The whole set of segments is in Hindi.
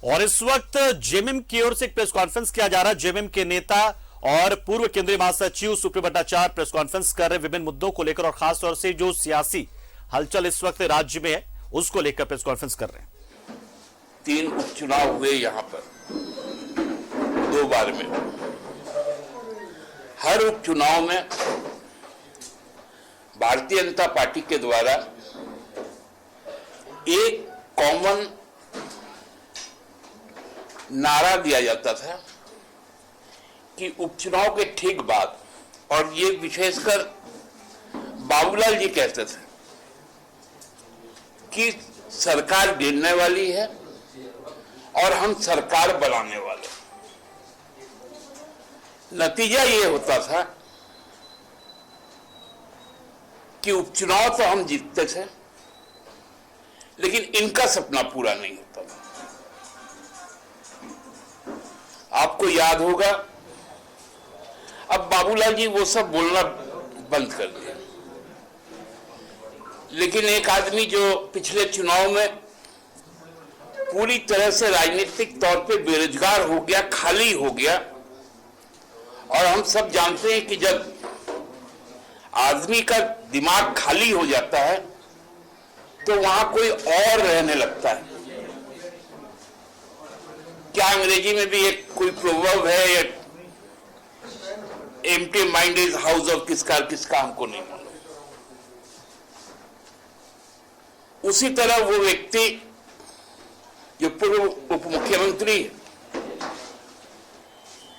और इस वक्त जेएमएम की ओर से एक प्रेस कॉन्फ्रेंस किया जा रहा है। जेएमएम के नेता और पूर्व केंद्रीय महासचिव सुप्रियो भट्टाचार्य प्रेस कॉन्फ्रेंस कर रहे विभिन्न मुद्दों को लेकर और खासतौर से जो सियासी हलचल इस वक्त राज्य में है उसको लेकर प्रेस कॉन्फ्रेंस कर रहे हैं। 3 उपचुनाव हुए यहां पर 2 बार में। हर उपचुनाव में भारतीय जनता पार्टी के द्वारा एक कॉमन नारा दिया जाता था कि उपचुनाव के ठीक बाद, और ये विशेषकर बाबूलाल जी कहते थे कि सरकार गिरने वाली है और हम सरकार बनाने वाले। नतीजा ये होता था कि उपचुनाव तो हम जीतते थे लेकिन इनका सपना पूरा नहीं होता था। आपको याद होगा, अब बाबूलाल जी वो सब बोलना बंद कर दिया, लेकिन एक आदमी जो पिछले चुनाव में पूरी तरह से राजनीतिक तौर पे बेरोजगार हो गया, खाली हो गया, और हम सब जानते हैं कि जब आदमी का दिमाग खाली हो जाता है तो वहां कोई और रहने लगता है। क्या अंग्रेजी में भी एक कोई प्रोवर्ब है, empty mind is house of किसका हमको नहीं मालूम। उसी तरह वो व्यक्ति जो पूर्व उप मुख्यमंत्री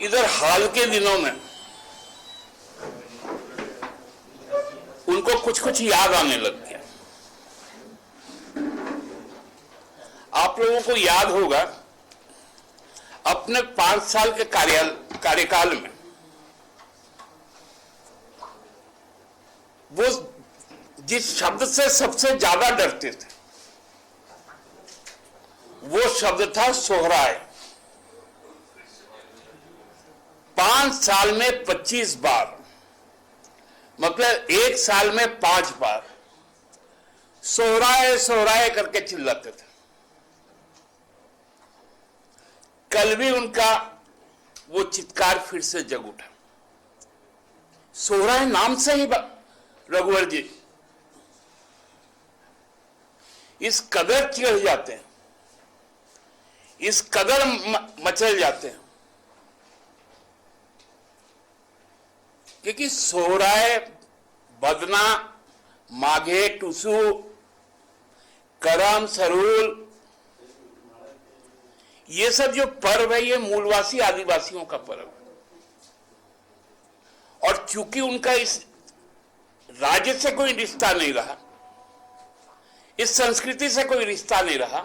इधर हाल के दिनों में उनको कुछ याद आने लग गया। आप लोगों को याद होगा, अपने 5 साल के कार्यकाल में वो जिस शब्द से सबसे ज्यादा डरते थे वो शब्द था सोहराय। 5 साल में 25 बार, मतलब 1 साल में 5 बार सोहराय सोहराय करके चिल्लाते थे। कल भी उनका वो चित्कार फिर से जग उठा। सोहराय नाम से ही रघुवर जी इस कदर चिढ़ जाते हैं, इस कदर मचल जाते हैं, क्योंकि सोहराय, बदना, माघे, टुसु, करम, सरूल, ये सब जो पर्व है ये मूलवासी आदिवासियों का पर्व है। और चूंकि उनका इस राज्य से कोई रिश्ता नहीं रहा, इस संस्कृति से कोई रिश्ता नहीं रहा,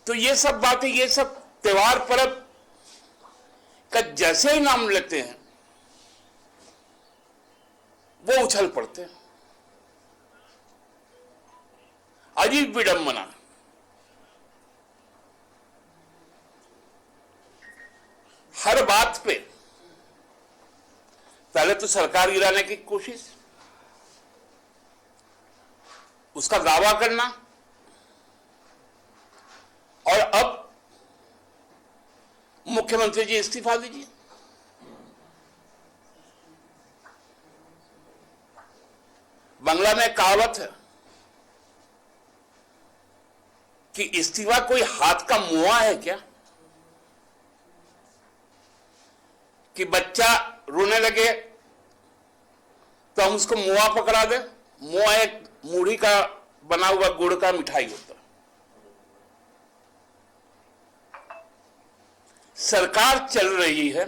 तो ये सब बातें, ये सब त्योहार पर्व का जैसे ही नाम लेते हैं वो उछल पड़ते हैं। अजीब विडंबना। हर बात पे पहले तो सरकार गिराने की कोशिश, उसका दावा करना, और अब मुख्यमंत्री जी इस्तीफा दीजिए। बंगला में कहावत है कि इस्तीफा कोई हाथ का मुआ है क्या, कि बच्चा रोने लगे तो हम उसको मुआ पकड़ा दे। मुआ एक मूढ़ी का बना हुआ गुड़ का मिठाई होता है। सरकार चल रही है,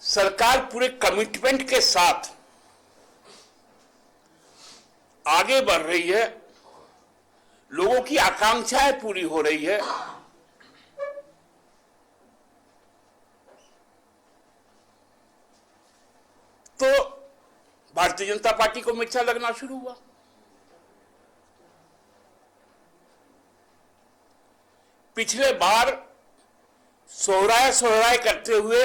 सरकार पूरे कमिटमेंट के साथ आगे बढ़ रही है, लोगों की आकांक्षाएं पूरी हो रही है, तो भारतीय जनता पार्टी को मिर्चा लगना शुरू हुआ। पिछले बार सोहराय सोहराय करते हुए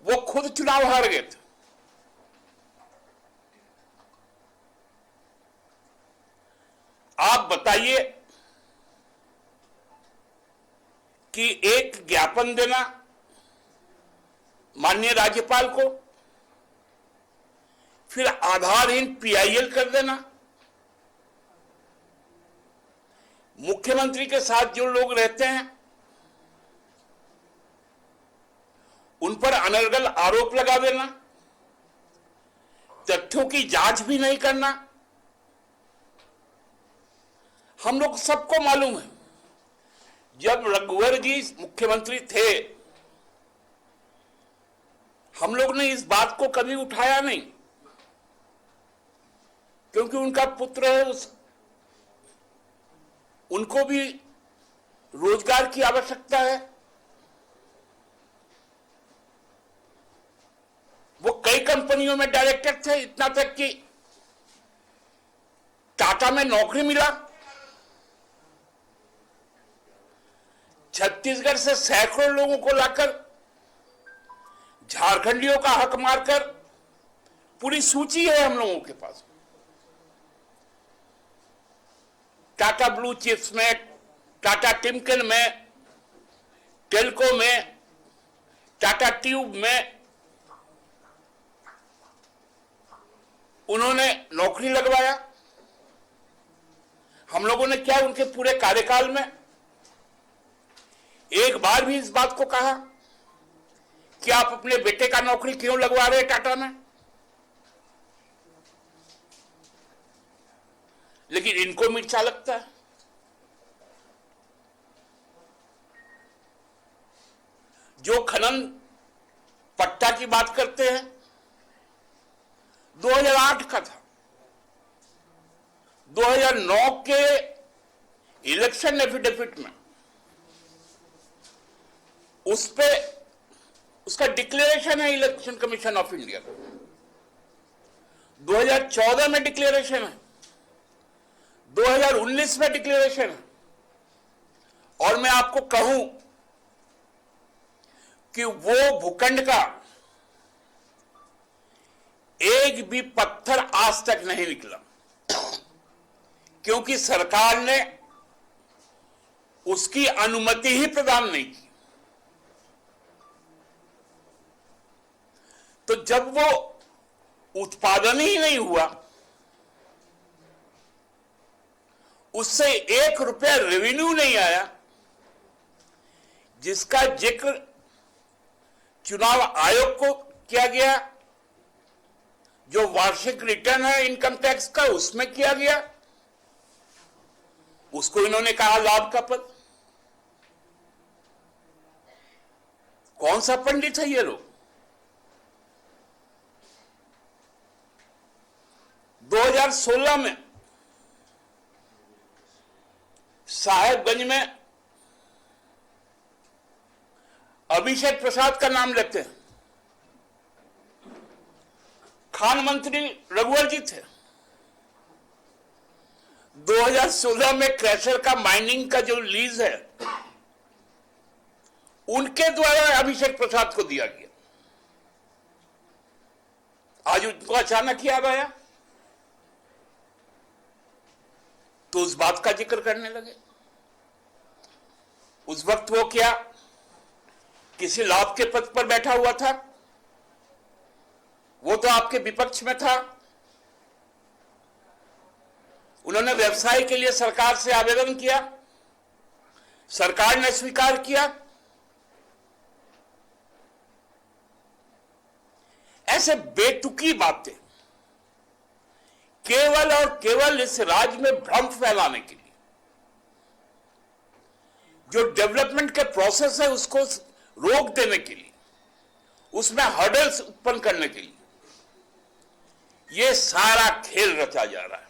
वो खुद चुनाव हार गए थे। आप बताइए कि एक ज्ञापन देना माननीय राज्यपाल को, फिर आधारहीन पीआईएल कर देना। मुख्यमंत्री के साथ जो लोग रहते हैं उन पर अनर्गल आरोप लगा देना, तथ्यों की जांच भी नहीं करना। हम लोग सबको मालूम है, जब रघुवर जी मुख्यमंत्री थे हम लोग ने इस बात को कभी उठाया नहीं, क्योंकि उनका पुत्र है, उनको भी रोजगार की आवश्यकता है। वो कई कंपनियों में डायरेक्टर थे, इतना तक कि टाटा में नौकरी मिला। छत्तीसगढ़ से सैकड़ों लोगों को लाकर झारखंडियों का हक मारकर, पूरी सूची है हम लोगों के पास, टाटा ब्लू चिप्स में, टाटा टिमकेन में, टेल्को में, टाटा ट्यूब में उन्होंने नौकरी लगवाया। हम लोगों ने क्या उनके पूरे कार्यकाल में एक बार भी इस बात को कहा कि आप अपने बेटे का नौकरी क्यों लगवा रहे हैं टाटा में? लेकिन इनको मिर्चा लगता है। जो खनन पट्टा की बात करते हैं 2008 का था, 2009 के इलेक्शन एफिडेविट में उस पे उसका डिक्लेरेशन है इलेक्शन कमीशन ऑफ इंडिया का, 2014 में डिक्लेरेशन है, 2019 में डिक्लेरेशन है। और मैं आपको कहूं कि वो भूखंड का एक भी पत्थर आज तक नहीं निकला, क्योंकि सरकार ने उसकी अनुमति ही प्रदान नहीं की। तो जब वो उत्पादन ही नहीं हुआ, उससे 1 रुपया रेवेन्यू नहीं आया, जिसका जिक्र चुनाव आयोग को किया गया, जो वार्षिक रिटर्न है इनकम टैक्स का उसमें किया गया, उसको इन्होंने कहा लाभ का पद। कौन सा पंडित है ये लोग? 2016 में साहेबगंज में अभिषेक प्रसाद का नाम लेते हैं, खान मंत्री रघुवर जी थे। 2016 में क्रैशर का माइनिंग का जो लीज है उनके द्वारा अभिषेक प्रसाद को दिया गया। आज उनको अचानक याद आया तो उस बात का जिक्र करने लगे। उस वक्त वो क्या किसी लाभ के पद पर बैठा हुआ था? वो तो आपके विपक्ष में था। उन्होंने व्यवसाय के लिए सरकार से आवेदन किया, सरकार ने स्वीकार किया। ऐसे बेतुकी बातें केवल और केवल इस राज्य में भ्रम फैलाने के लिए, जो डेवलपमेंट के प्रोसेस है उसको रोक देने के लिए, उसमें हर्डल्स उत्पन्न करने के लिए ये सारा खेल रचा जा रहा है।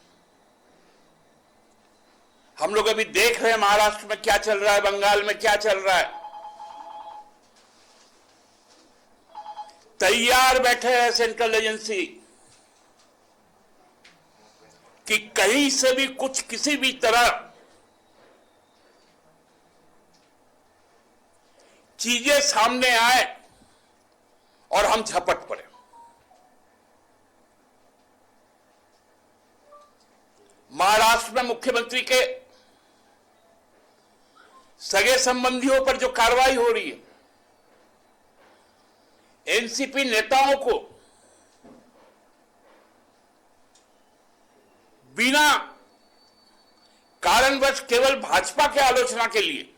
हम लोग अभी देख रहे हैं महाराष्ट्र में क्या चल रहा है, बंगाल में क्या चल रहा है। तैयार बैठे हैं सेंट्रल एजेंसी कि कहीं से भी कुछ किसी भी तरह चीजें सामने आए और हम झपट पड़े। महाराष्ट्र में मुख्यमंत्री के सगे संबंधियों पर जो कार्रवाई हो रही है, एनसीपी नेताओं को बिना कारणवश केवल भाजपा के आलोचना के लिए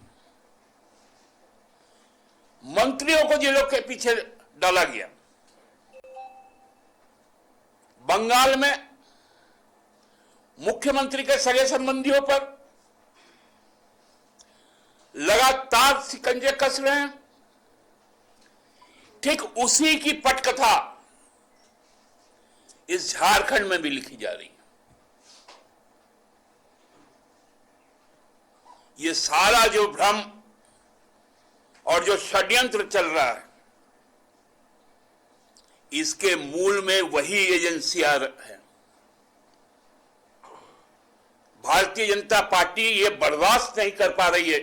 मंत्रियों को जेलों के पीछे डाला गया। बंगाल में मुख्यमंत्री के सगे संबंधियों पर लगातार शिकंजे कस रहे हैं। ठीक उसी की पटकथा इस झारखंड में भी लिखी जा रही है। ये सारा जो भ्रम और जो षड्यंत्र चल रहा है, इसके मूल में वही एजेंसियां हैं। भारतीय जनता पार्टी ये बर्दाश्त नहीं कर पा रही है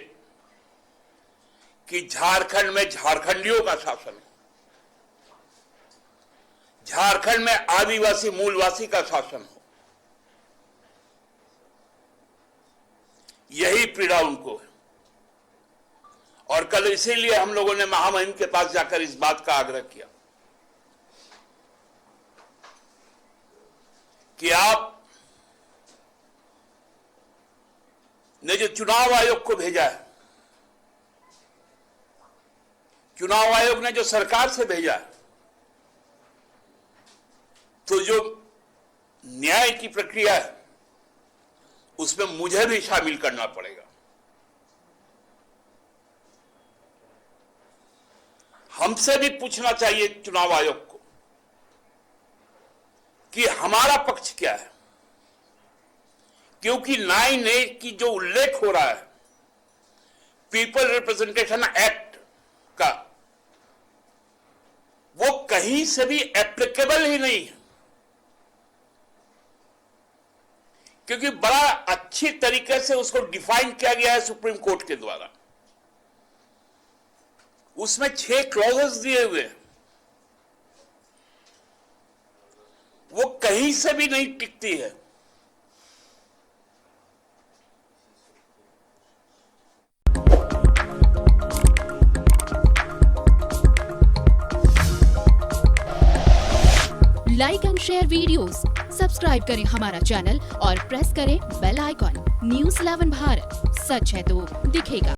कि झारखंड में झारखंडियों का शासन हो, झारखंड में आदिवासी मूलवासी का शासन हो। यही पीड़ा उनको है। और कल इसीलिए हम लोगों ने महामहिम के पास जाकर इस बात का आग्रह किया कि आप ने जो चुनाव आयोग को भेजा है, चुनाव आयोग ने जो सरकार से भेजा है, तो जो न्याय की प्रक्रिया है उसमें मुझे भी शामिल करना पड़ेगा। हमसे भी पूछना चाहिए चुनाव आयोग को कि हमारा पक्ष क्या है, क्योंकि 9A की जो उल्लेख हो रहा है पीपल रिप्रेजेंटेशन एक्ट का, वो कहीं से भी एप्लीकेबल ही नहीं है, क्योंकि बड़ा अच्छी तरीके से उसको डिफाइन किया गया है सुप्रीम कोर्ट के द्वारा। उसमें 6 क्लॉजेस दिए हुए हैं, वो कहीं से भी नहीं टिकती है। Like and share videos, subscribe करें हमारा चैनल और प्रेस करें बेल आइकॉन। न्यूज़ 11 भारत, सच है तो दिखेगा।